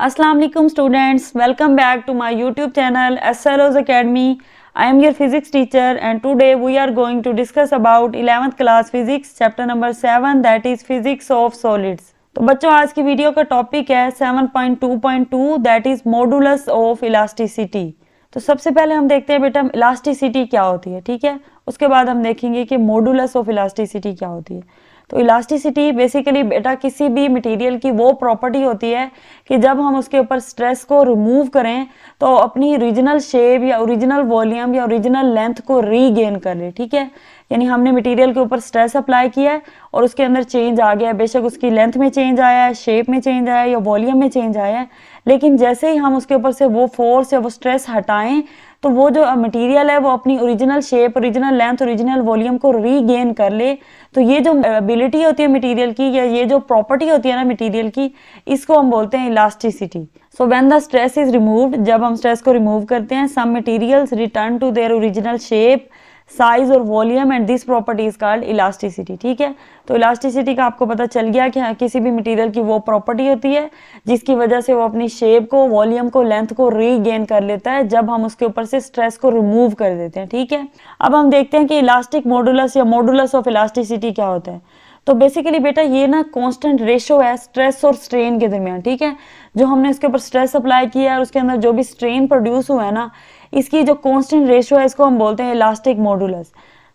Assalamu alaikum students, welcome back to my YouTube channel SLO's Academy. I am your physics teacher and today we are going to discuss about 11th class physics chapter number 7 that is physics of solids. तो बच्चों आज की video का topic है 7.2.2 that is modulus of elasticity. तो सबसे पहले हम देखते हैं बेटा इलास्टिसिटी क्या होती है, ठीक है। उसके बाद हम देखेंगे कि मॉडुलस ऑफ इलास्टिसिटी क्या होती है। तो इलास्टिसिटी बेसिकली बेटा किसी भी मटेरियल की वो प्रॉपर्टी होती है कि जब हम उसके ऊपर स्ट्रेस को रिमूव करें तो अपनी ओरिजिनल शेप या ओरिजिनल वॉल्यूम या ओरिजिनल लेंथ को रीगेन कर ले, ठीक है। यानी हमने मटेरियल के ऊपर स्ट्रेस अप्लाई किया है और उसके अंदर चेंज आ गया है, बेशक उसकी लेंथ में चेंज आया है, शेप में चेंज आया है या वॉल्यूम में चेंज आया है, लेकिन जैसे ही हम उसके ऊपर से वो फोर्स या वो स्ट्रेस हटाएं तो वो जो मटेरियल है वो अपनी original shape, original length, original volume को रीगेन कर ले। तो ये जो एबिलिटी होती है मटेरियल की या ये जो प्रॉपर्टी होती है ना मटेरियल की, इसको हम बोलते हैं elasticity. So when the stress is removed, जब हम स्ट्रेस को रिमूव करते हैं, some materials return to their original shape, size और volume and this property is called elasticity, ठीक है। तो इलास्टिसिटी का आपको पता चल गया कि किसी भी मटेरियल की वो प्रॉपर्टी होती है जिसकी वजह से वो अपनी शेप को, वॉल्यूम को, लेंथ को रीगेन कर लेता है जब हम उसके ऊपर से स्ट्रेस को रिमूव कर देते हैं, ठीक है। अब हम देखते हैं कि इलास्टिक मॉडुलस या मॉडुलस ऑफ इलास्टिसिटी क्या होता है। तो बेसिकली बेटा ये ना कांस्टेंट रेशो है स्ट्रेस और स्ट्रेन के दरमियान, ठीक है। जो हमने इसके ऊपर स्ट्रेस अप्लाई किया है और उसके अंदर जो भी स्ट्रेन प्रोड्यूस हुआ है ना, इसकी जो कांस्टेंट रेशो है इसको हम बोलते हैं elastic modulus.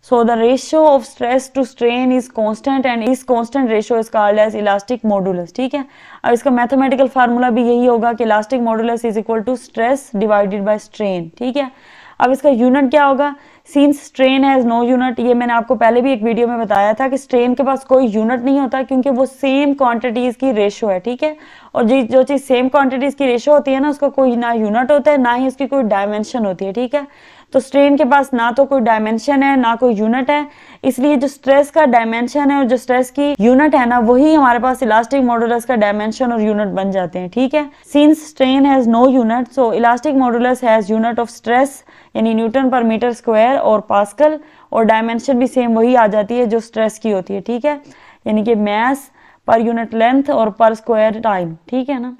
So the ratio of stress to strain is constant and this constant ratio is called as elastic modulus, ठीक है। अब इसका मैथमेटिकल फार्मूला भी यही होगा कि elastic modulus is equal to stress divided by strain, ठीक है। अब इसका यूनिट क्या होगा, since strain has no unit, ये मैंने आपको पहले भी एक वीडियो में बताया था कि स्ट्रेन के पास कोई यूनिट नहीं होता क्योंकि वो सेम क्वांटिटीज की रेशो है, ठीक है। और जो चीज सेम क्वांटिटीज की रेशो होती है ना उसका कोई ना यूनिट होता है ना ही उसकी कोई डायमेंशन होती है, ठीक है। तो स्ट्रेन के पास ना तो कोई डायमेंशन है ना कोई यूनिट है, इसलिए जो स्ट्रेस का डायमेंशन है और जो स्ट्रेस की यूनिट है ना वही हमारे पास इलास्टिक मॉडुलस का डायमेंशन और यूनिट बन जाते हैं, ठीक है। Since strain has no unit so elastic modulus has unit of stress यानी न्यूटन पर मीटर स्क्वायर और पास्कल, और डायमेंशन भी सेम वही आ जाती है जो स्ट्रेस की होती है, ठीक है। यानी कि मास पर यूनिट लेंथ और पर स्क्वायर टाइम, ठीक है ना।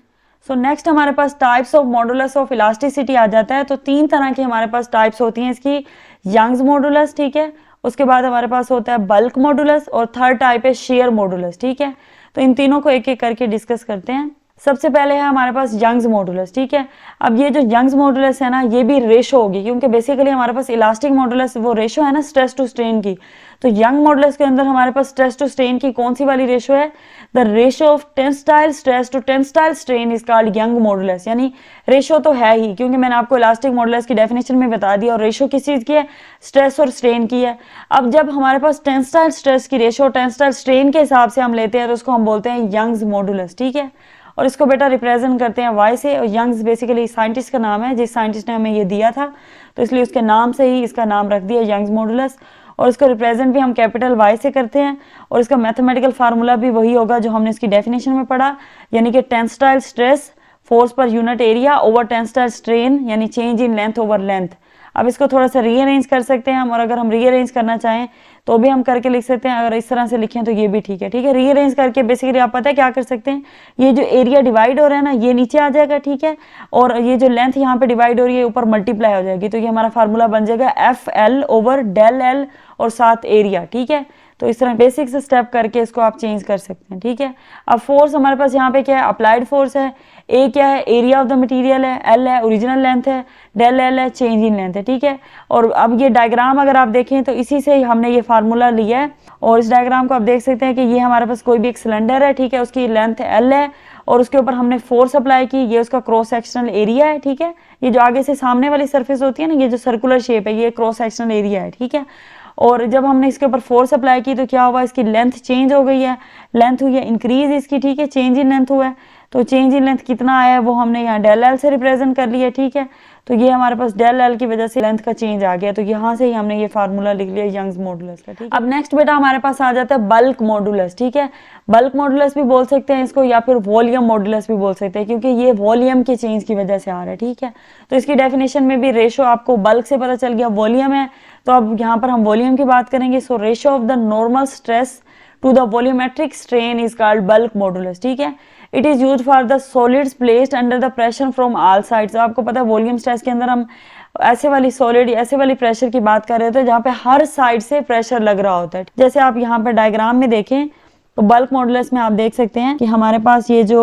सो नेक्स्ट हमारे पास types of modulus of elasticity आ जाता है। तो तीन तरह की हमारे पास टाइप्स होती हैं इसकी, यंग्स मॉडुलस, ठीक है। उसके बाद हमारे पास होता है बल्क मॉडुलस और थर्ड टाइप है शेयर मॉडुलस, ठीक है। तो इन तीनों को एक एक करके डिस्कस करते हैं। सबसे पहले है हमारे पास यंग्स मॉडुलस, ठीक है। अब ये जो यंग्स मॉडुलस है ना ये भी रेशो होगी क्योंकि बेसिकली हमारे पास इलास्टिक मॉडुलस वो रेशो है ना स्ट्रेस टू स्ट्रेन की। तो यंग मॉडुलस के अंदर हमारे पास स्ट्रेस टू स्ट्रेन की कौन सी वाली रेशो है, the ratio of tensile stress to tensile strain is called Young modulus. यानी रेशो तो है ही क्योंकि मैंने आपको इलास्टिक मॉडुलस की डेफिनेशन में बता दिया, और रेशो किस चीज की है, स्ट्रेस और स्ट्रेन की है। अब जब हमारे पास टेंसाइल स्ट्रेस की रेशो टेंसाइल स्ट्रेन के हिसाब से हम लेते हैं तो उसको हम बोलते हैं यंग्स मॉडुलस, ठीक है। और इसको बेटा रिप्रेजेंट करते हैं वाई से, और यंग्स बेसिकली साइंटिस्ट का नाम है जिस साइंटिस्ट ने हमें ये दिया था, तो इसलिए उसके नाम से ही इसका नाम रख दिया यंग्स मॉडुलस। और इसको रिप्रेजेंट भी हम कैपिटल वाई से करते हैं, और इसका मैथमेटिकल फार्मूला भी वही होगा जो हमने इसकी डेफिनेशन में पढ़ा, यानी कि tensile stress force per unit area over tensile strain यानी change in length over length. अब इसको थोड़ा सा रीअरेंज कर सकते हैं हम, और अगर हम रीअरेंज करना चाहें तो भी हम करके लिख सकते हैं, अगर इस तरह से लिखें तो ये भी ठीक है, ठीक है। रीअरेंज करके बेसिकली आप पता है क्या कर सकते हैं, ये जो एरिया डिवाइड हो रहा है ना ये नीचे आ जाएगा, ठीक है। और ये जो लेंथ यहाँ पे डिवाइड हो रही है ऊपर मल्टीप्लाई हो जाएगी, तो ये हमारा फार्मूला बन जाएगा F L over del L और साथ एरिया, ठीक है। तो इस तरह बेसिक से स्टेप करके इसको आप चेंज कर सकते हैं, ठीक है। अब फोर्स हमारे पास यहाँ पे क्या है, अप्लाइड फोर्स है, ए क्या है, एरिया ऑफ द मटेरियल है, एल है ओरिजिनल लेंथ है, डेल एल है चेंज इन लेंथ है, ठीक है। और अब ये डायग्राम अगर आप देखें तो इसी से हमने ये फार्मूला लिया है, और इस डायग्राम को आप देख सकते हैं कि ये हमारे पास कोई भी एक सिलेंडर है, ठीक है, उसकी लेंथ एल है और उसके ऊपर हमने फोर्स अप्लाई की, ये उसका क्रॉस सेक्शनल एरिया है, ठीक है। ये जो आगे से सामने वाली सरफेस होती है ना, ये जो सर्कुलर शेप है, ये क्रॉस सेक्शनल एरिया है, ठीक है। और जब हमने इसके ऊपर फोर्स अप्लाई की तो क्या हुआ, इसकी लेंथ चेंज हो गई है, लेंथ हुई है इंक्रीज इसकी, ठीक है, चेंज इन लेंथ हुआ है। तो चेंज इन लेंथ कितना आया है वो हमने यहाँ डेल एल से रिप्रेजेंट कर लिया, ठीक है। तो ये हमारे पास डेल एल की वजह से लेंथ का चेंज आ गया, तो यहाँ से ही हमने ये फार्मूला लिख लिया यंग्स मॉडुलस का, ठीक है। अब नेक्स्ट बेटा हमारे पास आ जाता है बल्क मॉडुलस, ठीक है। बल्क मॉडुलस भी बोल सकते हैं इसको, या फिर वॉल्यूम मॉडुलस भी बोल सकते हैं क्योंकि ये वॉल्यूम के चेंज की वजह से आ रहा है, ठीक है। तो इसकी डेफिनेशन में भी रेशो आपको बल्क से पता चल गया, वॉल्यूम है, तो अब यहाँ पर हम वॉल्यूम की बात करेंगे। So ratio of the normal stress to the volumetric strain is called bulk modulus, ठीक है। It is use for the solids placed under the pressure from all sides. आपको पता है वॉल्यूम स्ट्रेस के अंदर हम ऐसे वाली सॉलिड, ऐसे वाली प्रेशर की बात कर रहे होते हैं जहाँ पे हर साइड से प्रेशर लग रहा होता है। जैसे आप यहाँ पे डायग्राम में देखें तो बल्क मॉडुलस में आप देख सकते हैं कि हमारे पास ये जो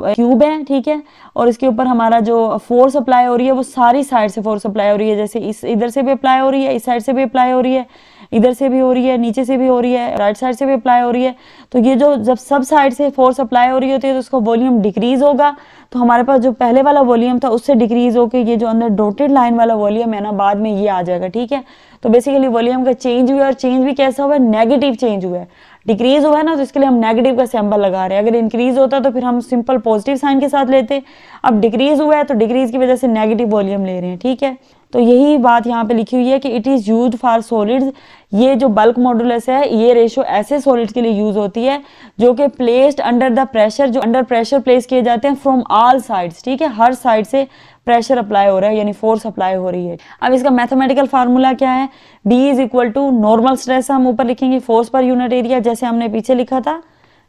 क्यूब है, ठीक है, और इसके ऊपर हमारा जो फोर्स अप्लाई हो रही है वो सारी साइड से फोर्स अप्लाई हो रही है। जैसे इस इधर से भी अप्लाई हो रही है, इस साइड से भी अप्लाई हो रही है, इधर से भी हो रही है, नीचे से भी हो रही है, राइट साइड से भी अप्लाई हो रही है। तो ये जो जब सब साइड से फोर्स अप्लाई हो रही होती है तो उसका वॉल्यूम डिक्रीज होगा। तो हमारे पास जो पहले वाला वॉल्यूम था उससे डिक्रीज होकर ये जो अंदर डॉटेड लाइन वाला वॉल्यूम है ना, बाद में ये आ जाएगा, ठीक है। तो बेसिकली वॉल्यूम का चेंज हुआ है, और चेंज भी कैसा हुआ है, नेगेटिव चेंज हुआ है। डिक्रीज हुआ है ना, तो इसके लिए हम नेगेटिव का सिंबल लगा रहे हैं। अगर इंक्रीज होता तो फिर हम सिंपल पॉजिटिव साइन के साथ लेते। अब डिक्रीज हुआ है तो डिक्रीज की वजह से नेगेटिव वॉल्यूम ले रहे हैं, ठीक है। तो यही बात यहाँ पे लिखी हुई है कि it is used for solids. ये जो बल्क मॉडुलस है ये रेशो ऐसे सॉलिड्स के लिए यूज होती है जो कि प्लेस्ड अंडर द प्रेशर, जो अंडर प्रेशर प्लेस किए जाते हैं फ्रॉम ऑल साइड्स, ठीक है। हर साइड से प्रेशर अप्लाई हो रहा है, यानी फोर्स अप्लाई हो रही है। अब इसका मैथमेटिकल फार्मूला क्या है, B is equal to normal stress, हम ऊपर लिखेंगे फोर्स पर यूनिट एरिया, जैसे हमने पीछे लिखा था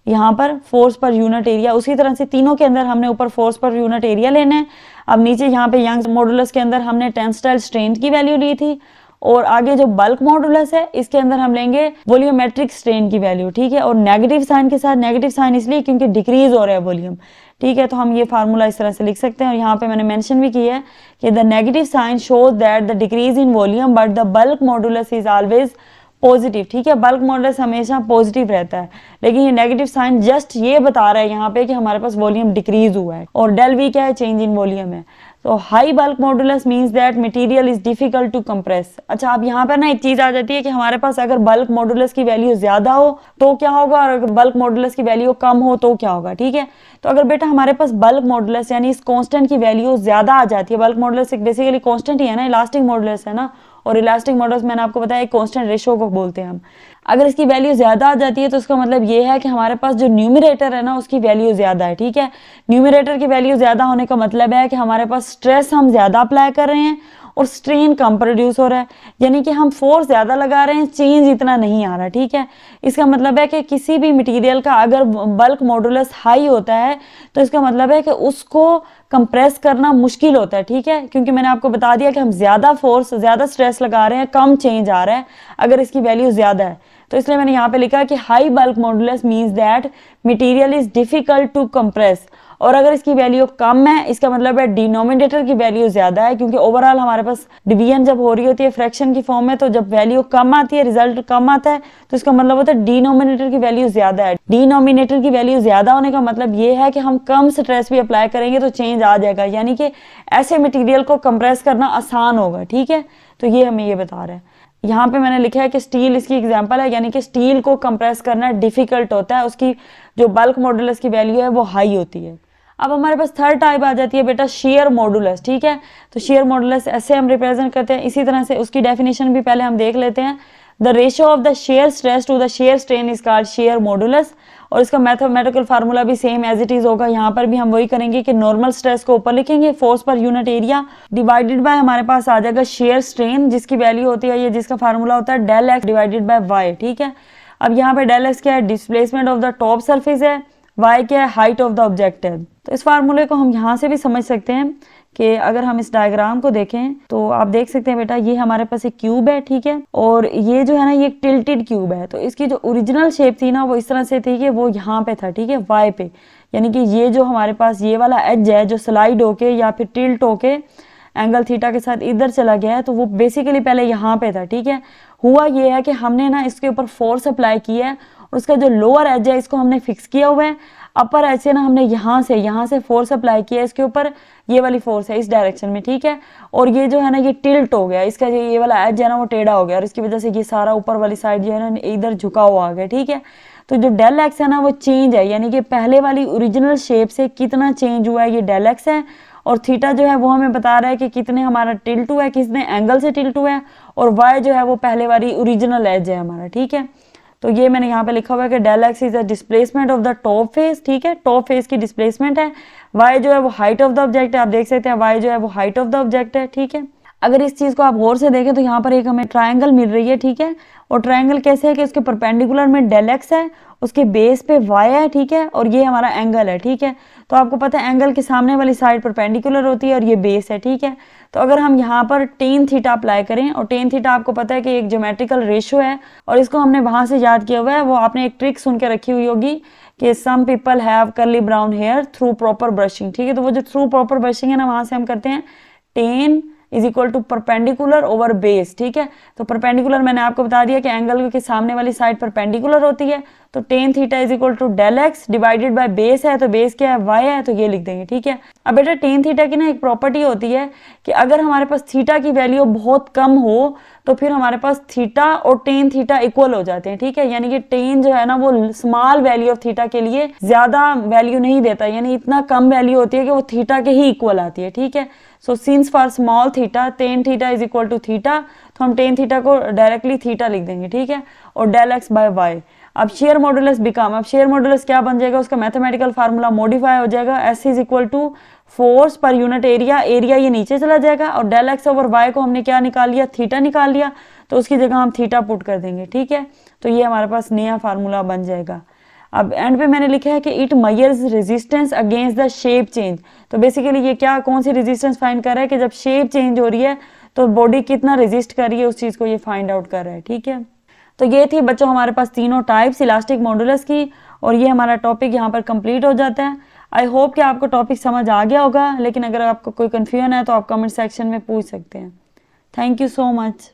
यहाँ पर फोर्स पर यूनिट एरिया, उसी तरह से तीनों के अंदर हमने ऊपर फोर्स पर यूनिट एरिया लेना है। अब नीचे यहाँ पे यंग्स मॉडुलस के अंदर हमने टेंसाइल स्ट्रेंथ की वैल्यू ली थी, और आगे जो बल्क मॉडुलस है इसके अंदर हम लेंगे वॉल्यूमेट्रिक स्ट्रेन की वैल्यू, ठीक है। और नेगेटिव साइन के साथ, नेगेटिव साइन इसलिए क्योंकि डिक्रीज हो रहा है वॉल्यूम, ठीक है। तो हम ये फार्मूला इस तरह से लिख सकते हैं, और यहाँ पे मैंने मेंशन भी किया है कि the negative sign shows that the decrease in volume but the bulk modulus is always positive, ठीक है। बल्क मॉडुलस हमेशा पॉजिटिव रहता है, लेकिन ये नेगेटिव साइन जस्ट ये बता रहा है यहाँ पे कि हमारे पास वॉल्यूम डिक्रीज हुआ है। और डेल वी क्या है, चेंज इन वॉल्यूम है। तो high bulk modulus means that material is difficult to compress. अच्छा, अब यहाँ पर ना एक चीज आ जाती है कि हमारे पास अगर बल्क मॉडुलस की वैल्यू ज्यादा हो तो क्या होगा, और अगर बल्क मॉडुलस की वैल्यू कम हो तो क्या होगा, ठीक है। तो अगर बेटा हमारे पास बल्क मॉडुलस यानी इस कांस्टेंट की वैल्यू ज्यादा आ जाती है, बल्क मॉडुलस एक बेसिकली कांस्टेंट ही है ना, इलास्टिक मॉडुलस है ना, और इलास्टिक मॉडुलस मैंने आपको बताया एक कांस्टेंट रेशियो को बोलते हैं हम। अगर इसकी वैल्यू ज्यादा आ जाती है तो उसका मतलब ये है कि हमारे पास जो न्यूमरेटर है ना उसकी वैल्यू ज्यादा है, ठीक है। न्यूमरेटर की वैल्यू ज्यादा होने का मतलब है कि हमारे पास स्ट्रेस हम ज्यादा अप्लाई कर रहे हैं और स्ट्रेन कम प्रोड्यूस हो रहा है, यानी कि हम फोर्स ज्यादा लगा रहे हैं, चेंज इतना नहीं आ रहा, ठीक है। इसका मतलब है कि किसी भी मटेरियल का अगर बल्क मॉडुलस हाई होता है तो इसका मतलब है कि उसको कंप्रेस करना मुश्किल होता है, ठीक है, क्योंकि मैंने आपको बता दिया कि हम ज्यादा फोर्स, ज्यादा स्ट्रेस लगा रहे हैं, कम चेंज आ रहा है अगर इसकी वैल्यू ज्यादा है। तो इसलिए मैंने यहाँ पे लिखा कि high bulk modulus means that material is difficult to compress. और अगर इसकी वैल्यू कम है इसका मतलब है डिनोमिनेटर की वैल्यू ज्यादा है, क्योंकि ओवरऑल हमारे पास डिवीजन जब हो रही होती है फ्रैक्शन की फॉर्म में, तो जब वैल्यू कम आती है, रिजल्ट कम आता है, तो इसका मतलब होता है डिनोमिनेटर की वैल्यू ज्यादा है। डिनोमिनेटर की वैल्यू ज्यादा होने का मतलब ये है कि हम कम स्ट्रेस भी अप्लाई करेंगे तो चेंज आ जाएगा, यानी कि ऐसे मटीरियल को कंप्रेस करना आसान होगा, ठीक है। तो ये हमें ये बता रहा है। यहाँ पे मैंने लिखा है कि स्टील इसकी एग्जांपल है, यानी कि स्टील को कंप्रेस करना डिफिकल्ट होता है, उसकी जो बल्क मॉडुलस की वैल्यू है वो हाई होती है। अब हमारे पास थर्ड टाइप आ जाती है बेटा शेयर मॉडुलस, ठीक है। तो शेयर मॉडुलस ऐसे हम रिप्रेजेंट करते हैं, इसी तरह से उसकी डेफिनेशन भी पहले हम देख लेते हैं। The ratio of the shear stress to the shear strain is called shear modulus, और इसका मैथमेटिकल फार्मूला भी सेम एज इट इज होगा। यहाँ पर भी हम वही करेंगे कि नॉर्मल स्ट्रेस को ऊपर लिखेंगे, force per unit area divided by हमारे पास आ जाएगा शेयर स्ट्रेन, जिसकी वैल्यू होती है ये, जिसका फार्मूला होता है del X divided by Y, ठीक है। अब यहाँ पे डेल एक्स क्या है, displacement of the top surface है, वाई क्या है, हाइट ऑफ द ऑब्जेक्ट है। तो इस फार्मूले को हम यहाँ से भी समझ सकते हैं कि अगर हम इस डायग्राम को देखें तो आप देख सकते हैं बेटा ये हमारे पास एक क्यूब है, ठीक है, और ये जो है ना ये एक टिल्टेड क्यूब है। तो इसकी जो ओरिजिनल शेप थी ना वो इस तरह से थी कि वो यहाँ पे था, ठीक है, वाई पे, यानी कि ये जो हमारे पास ये वाला एज है जो स्लाइड होके या फिर टिल्ट होके एंगल थीटा के साथ इधर चला गया है, तो वो बेसिकली पहले यहाँ पे था, ठीक है। हुआ ये है कि हमने ना इसके ऊपर फोर्स अप्लाई किया है, और उसका जो लोअर एज है इसको हमने फिक्स किया हुआ है, अपर एज से ना हमने यहाँ से फोर्स अप्लाई किया है इसके ऊपर, ये वाली फोर्स है इस डायरेक्शन में, ठीक है। और ये जो है ना ये टिल्ट हो गया, इसका जो ये वाला एज है ना वो टेढ़ा हो गया, और इसकी वजह से ये सारा ऊपर वाली साइड जो है ना इधर झुका हुआ आ गया, ठीक है। तो जो डेल एक्स है ना वो चेंज है, यानी कि पहले वाली ओरिजिनल शेप से कितना चेंज हुआ है ये डेल एक्स है, और थीटा जो है वो हमें बता रहा है कि कितने हमारा टिल्ट हुआ है, कितने एंगल से टिल्ट हुआ है, और वाई जो है वो पहले वाली ओरिजिनल एज है हमारा, ठीक है। तो ये मैंने यहाँ पे लिखा हुआ है कि del X is the displacement of the top face, ठीक है, टॉप फेस की डिस्प्लेसमेंट है। वाई जो है वो हाइट ऑफ द ऑब्जेक्ट है, आप देख सकते हैं वाई जो है वो हाइट ऑफ द ऑब्जेक्ट है, ठीक है। अगर इस चीज़ को आप गौर से देखें तो यहाँ पर एक हमें ट्रायंगल मिल रही है, ठीक है। और ट्रायंगल कैसे है कि उसके परपेंडिकुलर में डेल एक्स है, उसके बेस पे वाई है, ठीक है, और ये हमारा एंगल है, ठीक है। तो आपको पता है एंगल के सामने वाली साइड परपेंडिकुलर होती है और ये बेस है, ठीक है। तो अगर हम यहाँ पर टेन थीटा अप्लाई करें, और टेन थीटा आपको पता है कि एक ज्योमेट्रिकल रेशियो है और इसको हमने वहाँ से याद किया हुआ है, वो आपने एक ट्रिक सुन के रखी हुई होगी कि some people have curly brown hair through proper brushing, ठीक है। तो वो जो थ्रू प्रॉपर ब्रशिंग है ना, वहाँ से हम करते हैं tan is equal to perpendicular over base, ठीक है। तो परपेंडिकुलर मैंने आपको बता दिया कि एंगल के सामने वाली साइड परपेंडिकुलर होती है, तो tan theta is equal to del X divided by base है, तो बेस क्या है, वाई है, तो ये लिख देंगे, ठीक है। अब बेटा टेन थीटा की ना एक प्रॉपर्टी होती है कि अगर हमारे पास थीटा की वैल्यू बहुत कम हो तो फिर हमारे पास थीटा और टेन थीटा इक्वल हो जाते हैं, ठीक है। यानी कि टेन जो है ना वो स्मॉल वैल्यू ऑफ थीटा के लिए ज्यादा वैल्यू नहीं देता, यानी इतना कम वैल्यू होती है कि वो थीटा के ही इक्वल आती है, ठीक है। So since for small theta tan theta is equal to theta, तो हम टेन थीटा को डायरेक्टली थीटा लिख देंगे, ठीक है, और डेल एक्स बाय वाई। अब शेयर मॉडुलस बिकम, अब शेयर मॉडुलस क्या बन जाएगा, उसका मैथमेटिकल फार्मूला मॉडिफाई हो जाएगा, S is equal to force per unit area, area ये नीचे चला जाएगा, और डेल एक्स ओवर वाई को हमने क्या निकाल लिया, थीटा निकाल लिया, तो उसकी जगह हम थीटा पुट कर देंगे, ठीक है। तो ये हमारे पास नया फार्मूला बन जाएगा। अब एंड पे मैंने लिखा है कि it measures resistance against the shape change. तो बेसिकली ये क्या, कौन सी रेजिस्टेंस फाइंड कर रहा है कि जब शेप चेंज हो रही है तो बॉडी कितना रेजिस्ट कर रही है, उस चीज को ये फाइंड आउट कर रहा है, ठीक है। तो ये थी बच्चों हमारे पास तीनों टाइप्स इलास्टिक मॉडुलस की, और ये हमारा टॉपिक यहाँ पर कंप्लीट हो जाता है। आई होप कि आपको टॉपिक समझ आ गया होगा, लेकिन अगर आपको कोई कंफ्यूजन है तो आप कमेंट सेक्शन में पूछ सकते हैं। Thank you so much.